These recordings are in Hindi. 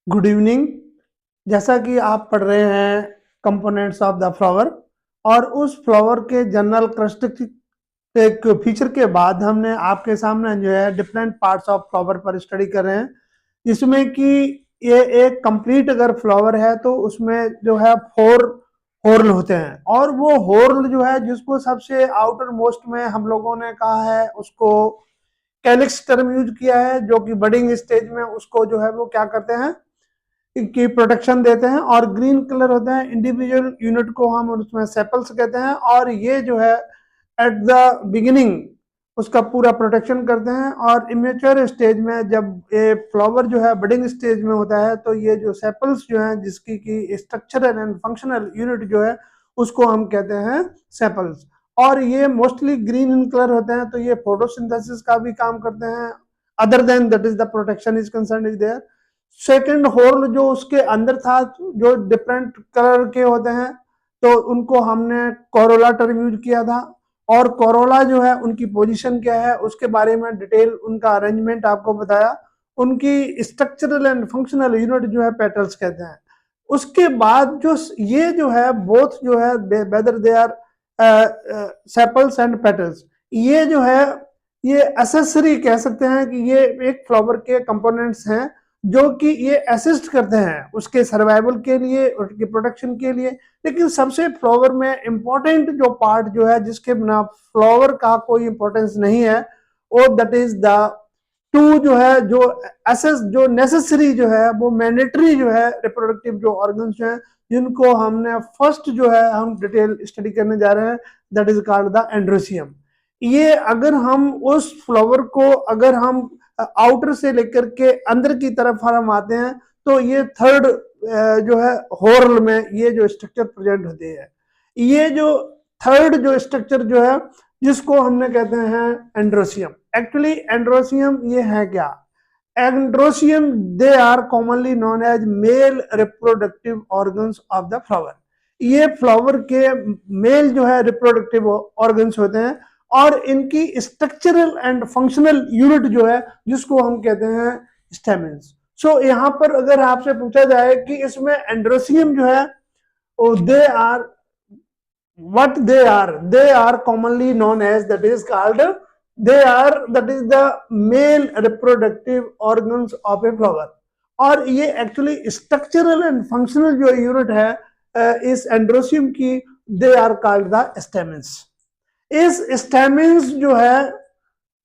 Good evening. जैसा कि आप पढ़ रहे हैं कंपोनेंट्स ऑफ द फ्लावर, और उस फ्लावर के जनरल करैक्टरिस्टिक एक फीचर के बाद हमने आपके सामने जो है डिफरेंट पार्ट्स ऑफ फ्लावर पर स्टडी कर रहे हैं, जिसमें कि ये एक कंप्लीट अगर फ्लावर है तो उसमें जो है 4 हॉर्न होते हैं, और वो हॉर्न जो है जिसको सबसे आउटर मोस्ट में हम लोगों ने कहा है उसको कैलिक्स टर्म यूज किया है, जो कि बडिंग स्टेज में उसको जो है वो क्या करते हैं की प्रोटेक्शन देते हैं। और ग्रीन कलर होते हैं इंडिविजुअल यूनिट को हम उसमें सेपल्स कहते हैं, और ये जो है एट द बिगिनिंग उसका पूरा प्रोटेक्शन करते हैं। और इमेच्योर स्टेज में जब ये फ्लावर जो है बडिंग स्टेज में होता है तो ये जो सेपल्स जो है जिसकी की स्ट्रक्चरल एंड फंक्शनल यूनिट जो है उसको हम कहते हैं सेपल्स। और ये मोस्टली ग्रीन इन कलर होते हैं, तो ये फोटोसिंथेसिस का भी काम करते हैं। Other than that is the protection is concern is there. Second horn जो उसके अंदर था जो डिफरेंट कलर के होते हैं, तो उनको हमने कोरोला टर्म यूज किया था। और कोरोला जो है उनकी पोजीशन क्या है उसके बारे में डिटेल उनका अरेंजमेंट आपको बताया। उनकी स्ट्रक्चरल एंड फंक्शनल यूनिट जो है पेटल्स कहते हैं। उसके बाद जो ये जो है बोथ जो है whether they are sepals and petals, ये जो है ये एसेसरी कह सकते हैं कि ये एक फ्लावर के कंपोनेंट्स हैं जो कि ये असिस्ट करते हैं उसके सर्वाइवल के लिए, उसके प्रोटेक्शन के लिए। लेकिन सबसे फ्लावर में इंपॉर्टेंट जो पार्ट जो है जिसके बिना फ्लावर का कोई इंपॉर्टेंस नहीं है, वो दैट इज द टू जो है जो एसेस जो नेसेसरी जो है वो मैंडेटरी जो है रिप्रोडक्टिव जो ऑर्गन्स जो है जिनको हमने फर्स्ट जो है हम डिटेल स्टडी करने जा रहे हैं, that is called the androecium. ये अगर हम उस फ्लावर को अगर हम आउटर से लेकर के अंदर की तरफ हम आते हैं तो ये थर्ड जो है हॉर्न में ये जो स्ट्रक्चर प्रेजेंट होते हैं। ये जो थर्ड जो स्ट्रक्चर जो है जिसको हमने कहते हैं एंड्रोसियम। एक्चुअली एंड्रोसियम ये है क्या? Androecium they are commonly known as male reproductive organs of the flower. ये फ्लावर के मेल जो है रिप्रोडक्टिव ऑर्गन्स होते हैं, और इनकी स्ट्रक्चरल एंड फंक्शनल यूनिट जो है जिसको हम कहते हैं स्टेमेंस। सो यहाँ पर अगर आपसे पूछा जाए कि इसमें एंड्रोसियम जो है they are what they are commonly known as, that is called, they are that is the male reproductive organs of a flower। और ये एक्चुअली स्ट्रक्चरल एंड फंक्शनल जो यूनिट है इस एंड्रोसियम की, they are called the stamens. इस स्टेमेंस जो है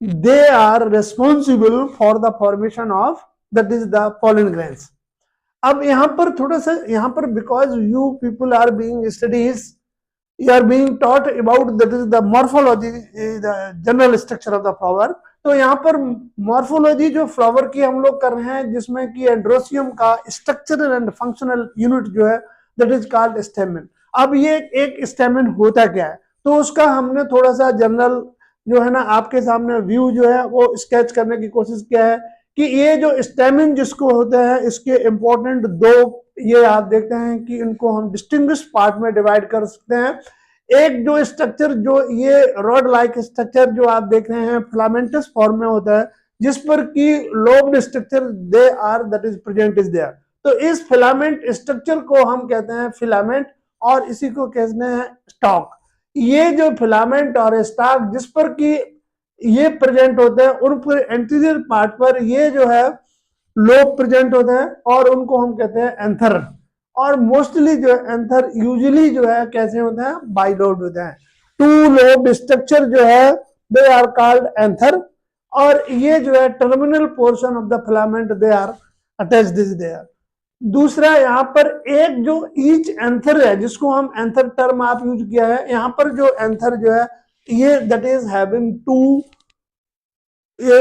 they are responsible for the formation of that is the pollen grains. अब यहाँ पर थोड़ा सा यहाँ पर because you people are being studies, you are being taught about that is the morphology, the general structure of the flower। तो यहाँ पर मॉर्फोलॉजी जो फ्लावर की हम लोग कर रहे हैं जिसमें कि एंड्रोसियम का स्ट्रक्चरल एंड फंक्शनल यूनिट जो है दैट इज कॉल्ड स्टेमेन। अब ये एक स्टेमेन होता क्या है, तो उसका हमने थोड़ा सा जनरल जो है ना आपके सामने व्यू जो है वो स्केच करने की कोशिश किया है कि ये जो स्टेमेन जिसको होता है इसके इंपॉर्टेंट दो, ये आप देखते हैं कि इनको हम डिस्टिंग्विश पार्ट में डिवाइड कर सकते हैं। एक जो स्ट्रक्चर जो ये रॉड लाइक स्ट्रक्चर जो आप देख रहे हैं फिलामेंटस फॉर्म में होता है, जिस पर की lobed structure they are that is present is there. तो इस फिलामेंट स्ट्रक्चर को हम कहते हैं फिलामेंट, और इसी को कहते हैं स्टॉक। ये जो फिलामेंट और स्टॉक जिस पर की ये प्रेजेंट होते हैं उन पर एंटीरियर पार्ट पर ये जो है लोब प्रेजेंट होते हैं, और उनको हम कहते हैं एंथर। और मोस्टली जो एंथर यूजुअली जो है कैसे होते हैं, बाइलोब्ड होते हैं। टू लोब्ड स्ट्रक्चर जो है दे आर कॉल्ड एंथर, और ये जो है terminal portion of the filament they are attached is there. दूसरा यहाँ पर एक जो ईच एंथर है जिसको हम एंथर टर्म आप यूज किया है, यहाँ पर जो एंथर जो है ये दैट इज हैविंग टू ये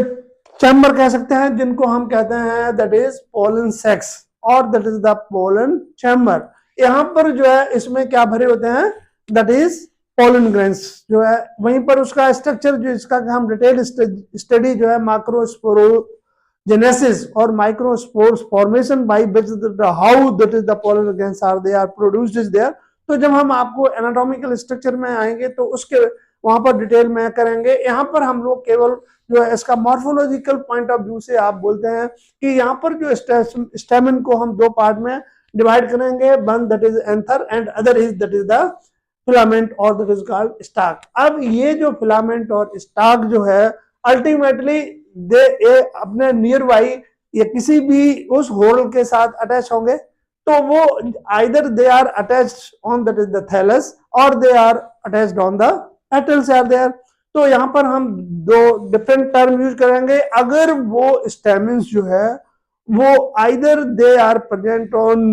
चैम्बर कह सकते हैं जिनको हम कहते हैं दैट इज पोलन सेक्स, और that is the pollen chamber. यहाँ पर जो है इसमें क्या भरे होते हैं, दैट इज पोलन ग्रेन्स जो है। वहीं पर उसका स्ट्रक्चर जो इसका हम डिटेल स्टडी जो है माइक्रोस्पोरोजेनेसिस और microspores formation by how that is the pollen grains are they are produced is there. तो जब हम आपको एनाटॉमिकल स्ट्रक्चर में आएंगे तो उसके वहां पर डिटेल में करेंगे। यहाँ पर हम लोग केवल जो है इसका मॉर्फोलॉजिकल पॉइंट ऑफ व्यू से आप बोलते हैं कि यहाँ पर जो स्टेमन को हम दो पार्ट में डिवाइड करेंगे, one that is anther and other is that is the filament और दैट इज कॉल्ड स्टाक। अब ये जो फिलामेंट और स्टाक जो है अल्टीमेटली दे अपने नियर बाई या किसी भी उस होल के साथ अटैच होंगे, तो वो either they are attached on that is the thallus और they are attached on the petals are there. तो यहाँ पर हम दो डिफरेंट टर्म यूज करेंगे। अगर वो स्टेमन्स जो है वो either they are present on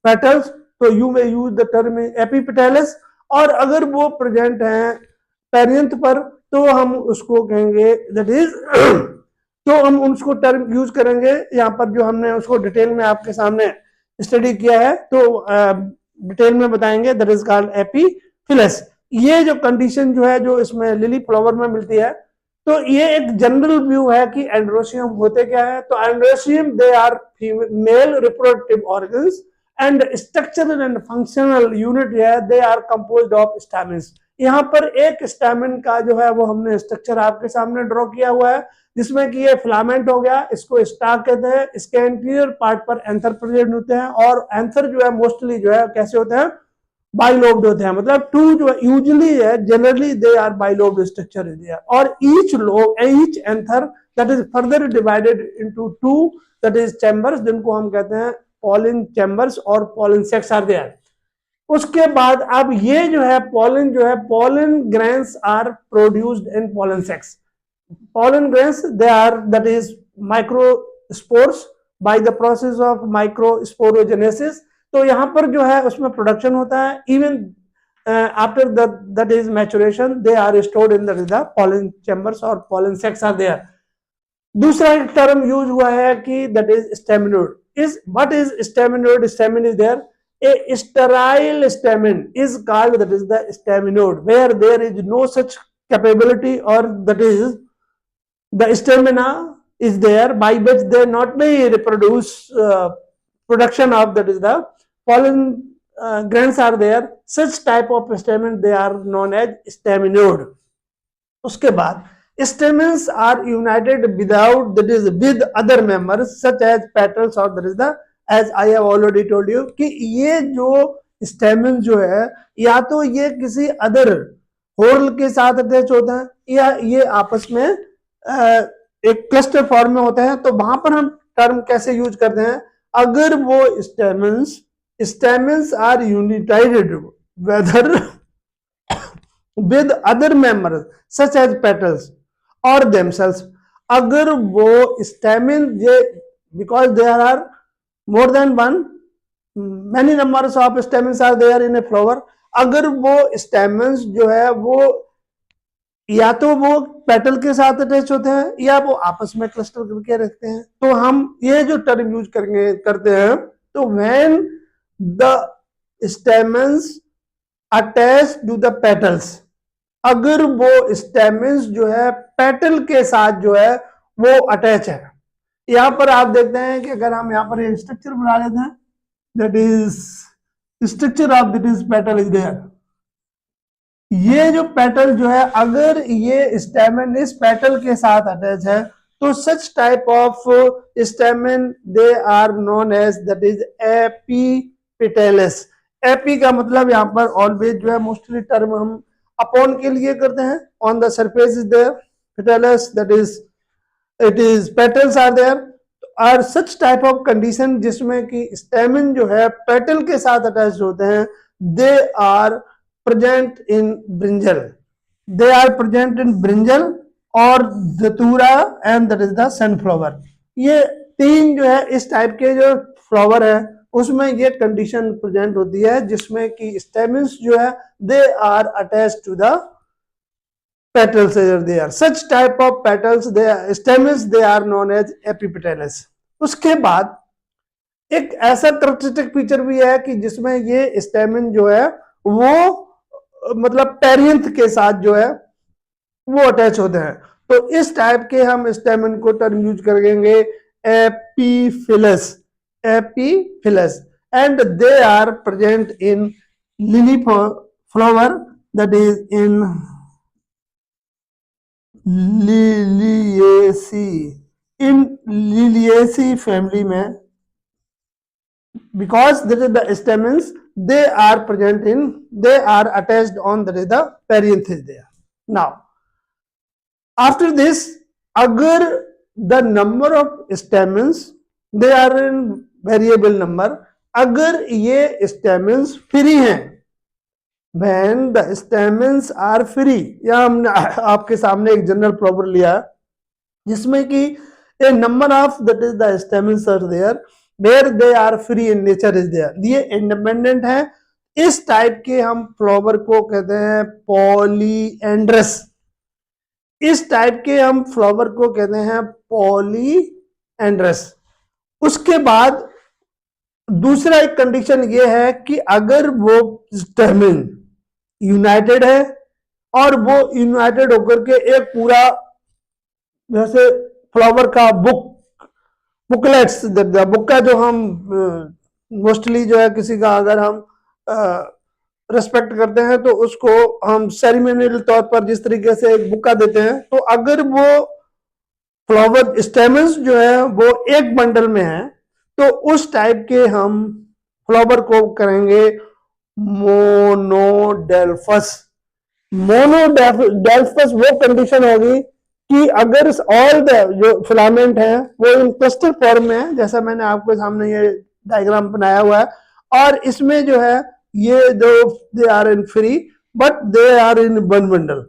petals तो you may use the term epipetalous, और अगर वो प्रेजेंट हैं पेरियंथ पर तो हम उसको कहेंगे दैट इज तो हम उसको टर्म यूज करेंगे। यहाँ पर जो हमने उसको डिटेल में आपके सामने स्टडी किया है तो डिटेल में बताएंगे, दैट इज कॉल्ड एपीफिलस। ये जो कंडीशन जो है जो इसमें लिली फ्लावर में मिलती है, तो ये एक जनरल व्यू है कि एंड्रोसियम होते क्या है। तो androecium they are male reproductive organs and structural and functional unit है they are composed of stamens. यहाँ पर एक स्टैमेन का जो है वो हमने स्ट्रक्चर आपके सामने ड्रॉ किया हुआ है, जिसमें कि ये फिलामेंट हो गया, इसको स्टाक कहते हैं। इसके एंटीरियर पार्ट पर एंथर प्रेजेंट होते हैं और एंथर जो है मोस्टली जो है कैसे होते हैं, बाइलोब्ड होते हैं। मतलब टू जो यूजुअली है generally they are bilobed structure is there, और each anther that is further divided into two that is chambers, जिनको हम कहते हैं पॉलिन चैम्बर्स और पॉलिन सेक्स आर देयर। उसके बाद अब ये जो है pollen grains are produced in pollen sacs. pollen grains they are that is microspores by the process of microsporogenesis। तो यहाँ पर जो है उसमें प्रोडक्शन होता है, even after that is maturation they are stored in the pollen chambers और pollen sacs are there। दूसरा एक टर्म यूज हुआ है कि that is staminode. Is what is staminode? Stamen is there, a sterile stamen is called that is the staminode, where there is no such capability or that is the stamina is there by which they not may reproduce production of that is the pollen grains are there, such type of stamen they are known as staminode। उसके बाद stamens are united without that is with other members such as petals or that is the as I have already told you कि ये जो stamen जो है या तो ये किसी अदर होल के साथ अटैच होता है या ये आपस में एक क्लस्टर फॉर्म में होता है। तो वहां पर हम टर्म कैसे यूज करते हैं, अगर वो stamens are united whether with other members such as petals और देमसेल्व्स, अगर वो stamen because there are more than one many numbers of stamens are there in a flower, अगर वो stamens जो है वो या तो वो पेटल के साथ अटैच होते हैं या वो आपस में क्लस्टर करके रखते हैं। तो हम ये जो टर्म यूज करते हैं, तो when the stamens attach to the petals, अगर वो stamens जो है पेटल के साथ जो है वो अटैच है। यहाँ पर आप देखते हैं कि अगर हम यहाँ पर ये स्ट्रक्चर बना लेते हैं, that is structure of that is petal is there। ये जो पेटल जो है अगर ये स्टेमन इस पेटल के साथ अटैच है तो such type of stamen they are known as that is epipetalous. Epi का मतलब यहाँ पर ऑलवेज जो है मोस्टली टर्म हम अपॉन के लिए करते हैं, on the surface is there petalous that is it is petals are there और सच टाइप ऑफ कंडीशन जिसमें कि स्टेमन जो है पेटल के साथ अटैच होते हैं, they are present in brinjal, they are present in brinjal और datura and that is the sunflower. ये तीन जो है इस टाइप के जो फ्लावर है उसमें ये कंडीशन प्रेजेंट होती है जिसमें कि स्टेमन्स जो है they are attach to the petals are there, such type of petals they are stamens they are known as epipetalous। उसके बाद एक ऐसा कैरेक्टरिस्टिक फीचर भी है कि जिसमें ये स्टेमन जो है वो मतलब पेरियंथ के साथ जो है वो अटैच होते हैं। तो इस टाइप के हम स्टेमन को टर्म यूज करेंगे epiphyllous, epiphyllous and they are present in lily flower that is in Liliaceae, in Liliaceae family में because that is the stamens, they are present in, they are attached on, that is the perianth there. Now after this, agar the number of stamens, they are in variable number, agar ये stamens free हैं, when the stamens are free, या हमने आपके सामने एक जनरल प्रॉब्लम लिया जिसमें कि a number of, that is the stamens are there where they are free in nature is there, ये इंडिपेंडेंट है. इस टाइप के हम फ्लावर को कहते हैं पॉलीएंड्रस. इस टाइप के हम फ्लावर को कहते हैं पॉलीएंड्रस. उसके बाद दूसरा एक कंडीशन ये है कि अगर वो स्टेमेन यूनाइटेड है और वो यूनाइटेड होकर के एक पूरा जैसे फ्लावर का बुकलेट्स, बुक का जो हम मोस्टली जो है किसी का अगर हम रेस्पेक्ट करते हैं तो उसको हम सेरेमोनियल तौर पर जिस तरीके से एक बुक्का देते हैं, तो अगर वो फ्लावर स्टेमन्स जो है वो एक बंडल में है तो उस टाइप के हम फ्लावर को करेंगे मोनोडेल्फस. मोनोडेल्फस वो कंडीशन होगी कि अगर ऑल द जो फिलामेंट है वो इन क्लस्टर फॉर्म में है, जैसा मैंने आपके सामने ये डायग्राम बनाया हुआ है, और इसमें जो है ये जो they are in free but they are in one bundle.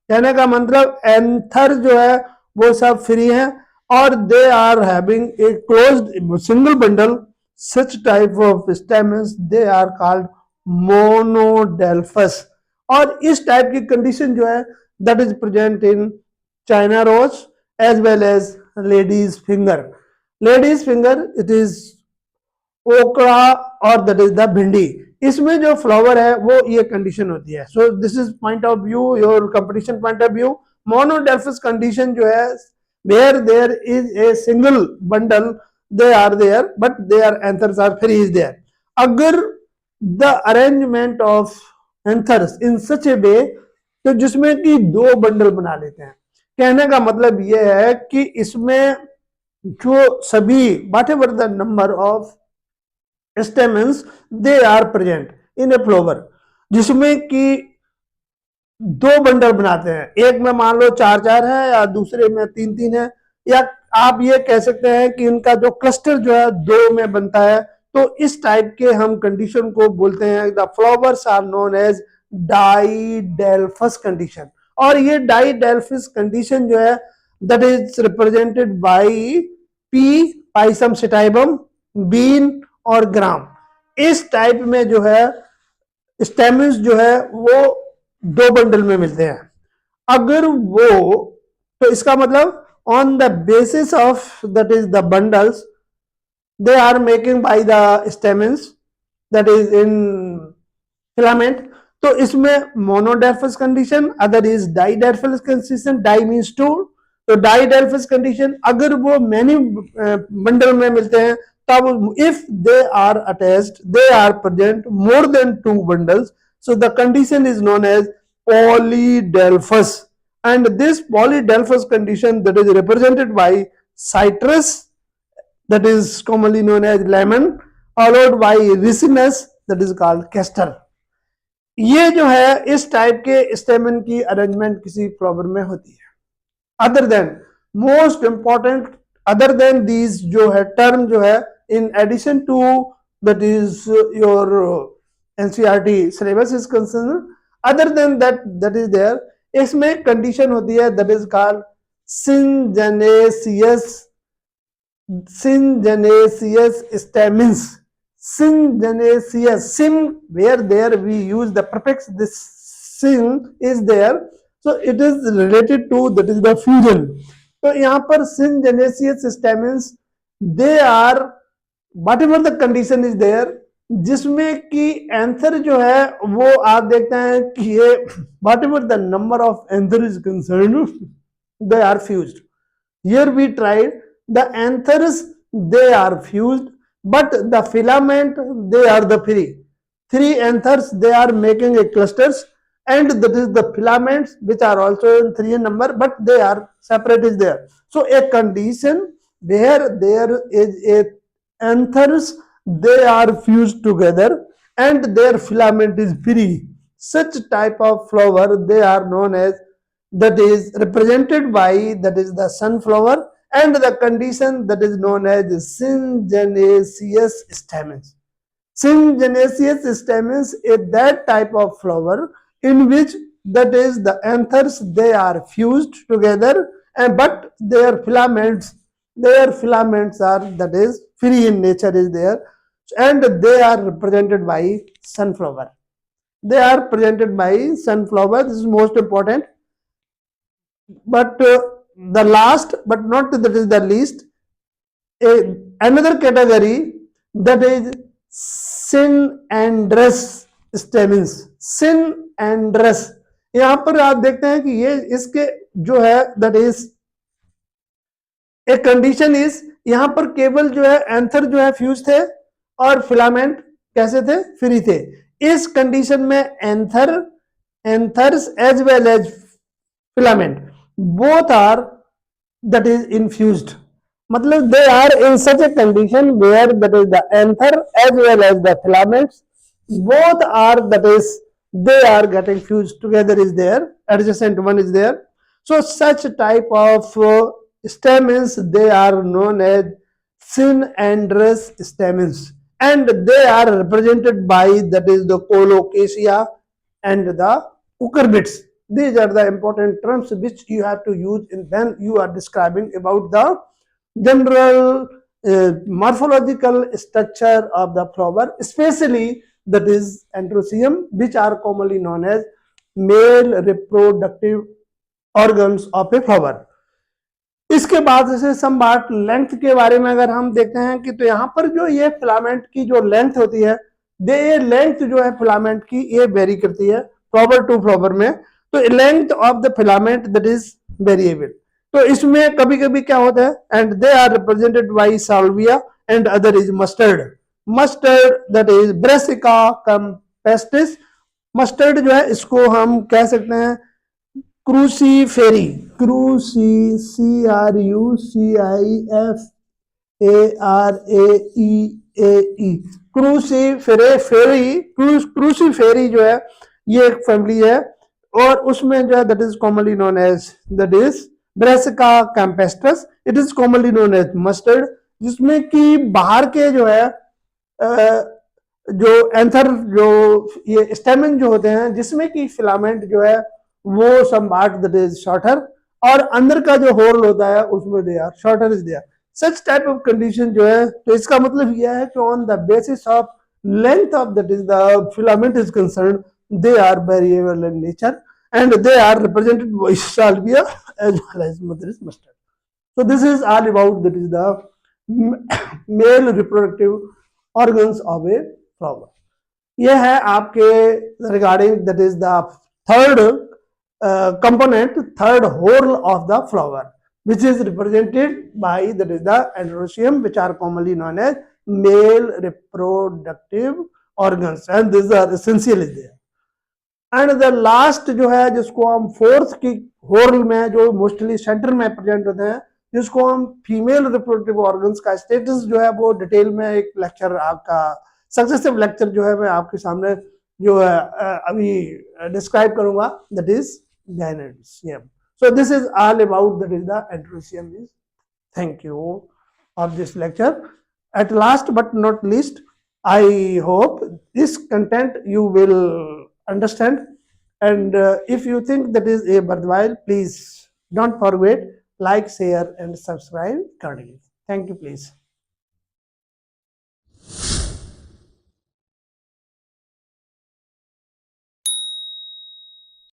कहने का मतलब एंथर जो है वो सब फ्री है और they are having a closed single bundle. Such type of stamens they are called monadelphous. और इस टाइप की कंडीशन जो है that is present in China rose as well as ladies finger. Ladies finger it is okra और दैट इज द भिंडी. इसमें जो फ्लावर है वो ये कंडीशन होती है. सो this is point of view, your competition point of view. मोनोडेल्फस condition जो है where there is a single bundle they are there but their anthers are free is there. अगर the arrangement of anthers in such a way तो जिसमें कि दो बंडल बना लेते हैं. कहने का मतलब यह है कि इसमें जो सभी whatever the number of stamens they are present in a flower, जिसमें कि दो बंडल बनाते हैं, एक में मान लो 4-4 है या दूसरे में 3-3 है, या आप ये कह सकते हैं कि इनका जो क्लस्टर जो है दो में बनता है. तो इस टाइप के हम कंडीशन को बोलते हैं the flowers are known as diadelphous condition. और ये डाइडेल्फस कंडीशन जो है that is represented by P pisum sativum, bean और ग्राम. इस टाइप में जो है स्टेमन्स जो है वो दो बंडल में मिलते हैं. अगर वो तो इसका मतलब on the basis of that is the bundles they are making by the stamens that is in filament. तो इसमें monadelphous condition, other is diadelphous condition. Die means two, तो डाइडेल्फस कंडीशन अगर वो मैनी बंडल में मिलते हैं तब if they are attached they are present more than 2 bundles. So the condition is known as polydelphus, and this polydelphus condition that is represented by citrus that is commonly known as lemon followed by ricinus that is called castor. ये जो है इस टाइप के स्टेमन की अरेंजमेंट किसी फ्लावर में होती है. Other than most important other than these जो है टर्म जो है in addition to that is your NCERT syllabus is concerned, other than that is there, इसमें कंडीशन होती है that is called syngenesious stamens. Syngenesious, syn where there we use the prefix this syn is there, so it is related to that is the fusion. तो यहाँ पर syngenesious stamens they are whatever the condition is there, जिसमें कि एंथर जो है वो आप देखते हैं कि ये whatever the number of anther is concerned they are fused. Here we tried the anthers they are fused but the filament they are the free. 3 anthers they are making a clusters and that is the filaments which are also in 3 in number, but they are separate is there. So a condition where there is a anthers, they are fused together and their filament is free. Such type of flower they are known as, that is represented by, that is the sunflower, and the condition that is known as syngenaceous stamens. Syngenaceous stamens is that type of flower in which, that is the anthers, they are fused together, and but their filaments are, that is free in nature is there, and they are represented by sunflower. They are presented by sunflower. This is most important. But the last but not that is the least, another category, that is synandrous stamens. synandrous, यहाँ पर आप देखते हैं कि ये इसके जो है, that is एक कंडीशन इज, यहाँ पर केवल जो है एंथर जो है फ्यूज थे और फिलामेंट कैसे थे, फ्री थे. इस कंडीशन में anthers as well as filament both are, that is infused. मतलब they are in such a condition where, that is the anther as well as the filaments both are, that is they are getting fused together is there, adjacent one is there. So such type of stamens, they are known as synandrous stamens, and they are represented by, that is the colocasia and the cucurbits. These are the important terms which you have to use when you are describing about the general morphological structure of the flower, especially that is androecium, which are commonly known as male reproductive organs of a flower. इसके बाद जैसे सम बात लेंथ के बारे में अगर हम देखते हैं कि, तो यहाँ पर जो ये फिलामेंट की जो लेंथ होती है, ये लेंथ जो है फिलामेंट की ये वेरी करती है फ्लावर टू फ्लावर में. तो length of the filament that is variable. तो इसमें कभी कभी क्या होता है, and they are represented by salvia and other is mustard. That is brassica campestris. Mustard जो है इसको हम कह सकते हैं क्रूसीफेरी. क्रूसीफेरी जो है ये एक फैमिली है, और उसमें जो है that is commonly known as, that is brassica campestris. It is commonly known as mustard, जिसमें कि बाहर के जो है जो एंथर, जो ये स्टेमन जो होते हैं, जिसमें कि फिलामेंट जो है वो समवाट दैट इज शॉर्टर, और अंदर का जो होल होता है उसमें they are shorter is there. Such type of condition जो है, तो इसका मतलब यह है कि on the basis of length of that is the filament is concern, they are variable in nature and they are represented by salvia as well as mother is mustard. So this is all about, that is the male reproductive organs of a flower. यह है आपके regarding, that is the third component, third whole of the flower, which is represented by, that is the androecium, which are commonly known as male reproductive organs, and these are essential is there. And the last जो है, जिसको हम फोर्थ की होल में, जो मोस्टली सेंटर में प्रेजेंट होते हैं, जिसको हम फीमेल रिप्रोडक्टिव ऑर्गन्स का स्टेटस जो है, वो डिटेल में एक लेक्चर आपका सक्सेसिव लेक्चर जो है मैं आपके सामने जो है अभी डिस्क्राइब करूंगा, that is gynoecium. So this is all about, that is the androecium. Thank you of this lecture. At last but not least, I hope this content you will understand, and if you think that is a worthwhile, please don't forget like, share and subscribe accordingly. Thank you, please.